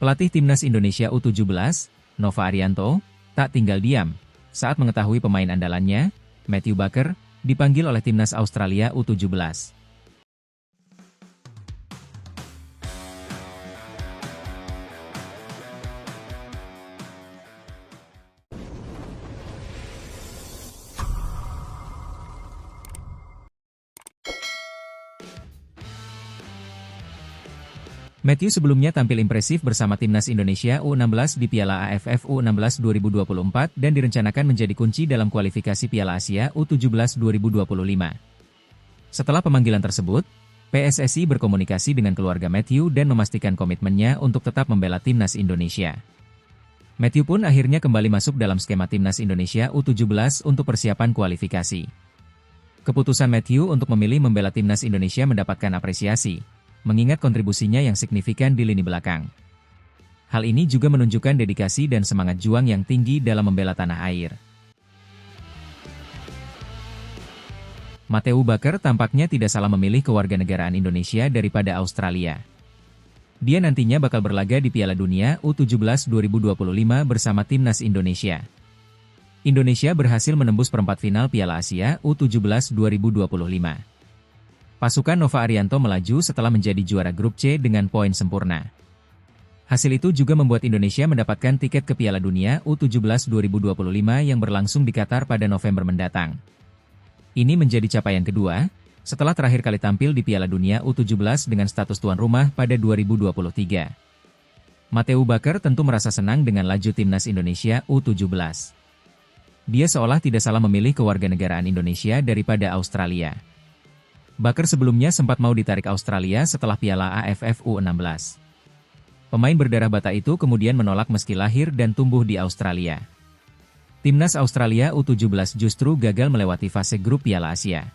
Pelatih Timnas Indonesia U17, Nova Arianto, tak tinggal diam saat mengetahui pemain andalannya, Matthew Baker, dipanggil oleh Timnas Australia U17. Matthew sebelumnya tampil impresif bersama Timnas Indonesia U16 di Piala AFF U16 2024 dan direncanakan menjadi kunci dalam kualifikasi Piala Asia U17 2025. Setelah pemanggilan tersebut, PSSI berkomunikasi dengan keluarga Matthew dan memastikan komitmennya untuk tetap membela Timnas Indonesia. Matthew pun akhirnya kembali masuk dalam skema Timnas Indonesia U17 untuk persiapan kualifikasi. Keputusan Matthew untuk memilih membela Timnas Indonesia mendapatkan apresiasi, mengingat kontribusinya yang signifikan di lini belakang. Hal ini juga menunjukkan dedikasi dan semangat juang yang tinggi dalam membela tanah air. Matthew Baker tampaknya tidak salah memilih kewarganegaraan Indonesia daripada Australia. Dia nantinya bakal berlaga di Piala Dunia U17 2025 bersama Timnas Indonesia. Indonesia berhasil menembus perempat final Piala Asia U17 2025. Pasukan Nova Arianto melaju setelah menjadi juara grup C dengan poin sempurna. Hasil itu juga membuat Indonesia mendapatkan tiket ke Piala Dunia U17 2025 yang berlangsung di Qatar pada November mendatang. Ini menjadi capaian kedua, setelah terakhir kali tampil di Piala Dunia U17 dengan status tuan rumah pada 2023. Matthew Baker tentu merasa senang dengan laju Timnas Indonesia U17. Dia seolah tidak salah memilih kewarganegaraan Indonesia daripada Australia. Baker sebelumnya sempat mau ditarik Australia setelah Piala AFF U16. Pemain berdarah Batak itu kemudian menolak meski lahir dan tumbuh di Australia. Timnas Australia U17 justru gagal melewati fase grup Piala Asia.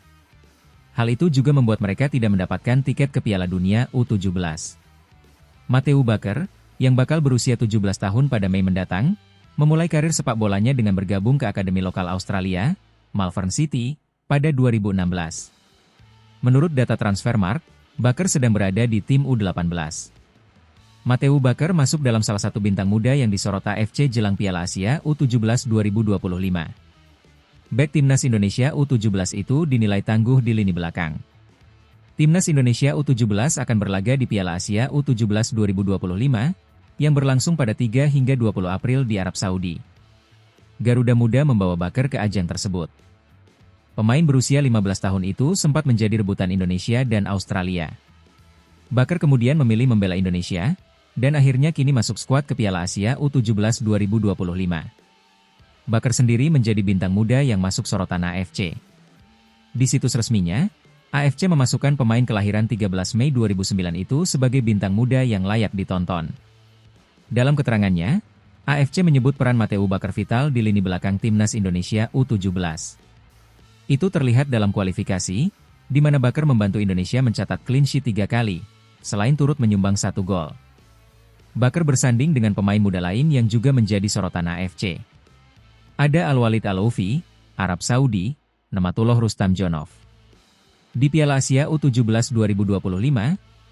Hal itu juga membuat mereka tidak mendapatkan tiket ke Piala Dunia U17. Matthew Baker, yang bakal berusia 17 tahun pada Mei mendatang, memulai karir sepak bolanya dengan bergabung ke akademi lokal Australia, Malvern City, pada 2016. Menurut data Transfermarkt, Baker sedang berada di tim U18. Matthew Baker masuk dalam salah satu bintang muda yang disorot AFC jelang Piala Asia U17 2025. Bek Timnas Indonesia U17 itu dinilai tangguh di lini belakang. Timnas Indonesia U17 akan berlaga di Piala Asia U17 2025, yang berlangsung pada 3 hingga 20 April di Arab Saudi. Garuda Muda membawa Baker ke ajang tersebut. Pemain berusia 15 tahun itu sempat menjadi rebutan Indonesia dan Australia. Baker kemudian memilih membela Indonesia, dan akhirnya kini masuk skuad ke Piala Asia U17 2025. Baker sendiri menjadi bintang muda yang masuk sorotan AFC. Di situs resminya, AFC memasukkan pemain kelahiran 13 Mei 2009 itu sebagai bintang muda yang layak ditonton. Dalam keterangannya, AFC menyebut peran Matthew Baker vital di lini belakang Timnas Indonesia U17. Itu terlihat dalam kualifikasi, di mana Baker membantu Indonesia mencatat clean sheet 3 kali, selain turut menyumbang 1 gol. Baker bersanding dengan pemain muda lain yang juga menjadi sorotan AFC. Ada Al-Walid Al-Oufi, Arab Saudi, Nematullah Rustamjonov. Di Piala Asia U17 2025,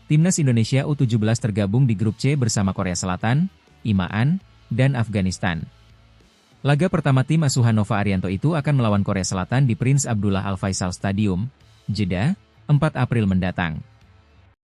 Timnas Indonesia U17 tergabung di grup C bersama Korea Selatan, Imaan, dan Afghanistan. Laga pertama tim asuhan Nova Arianto itu akan melawan Korea Selatan di Prince Abdullah Al Faisal Stadium, Jeddah, 4 April mendatang.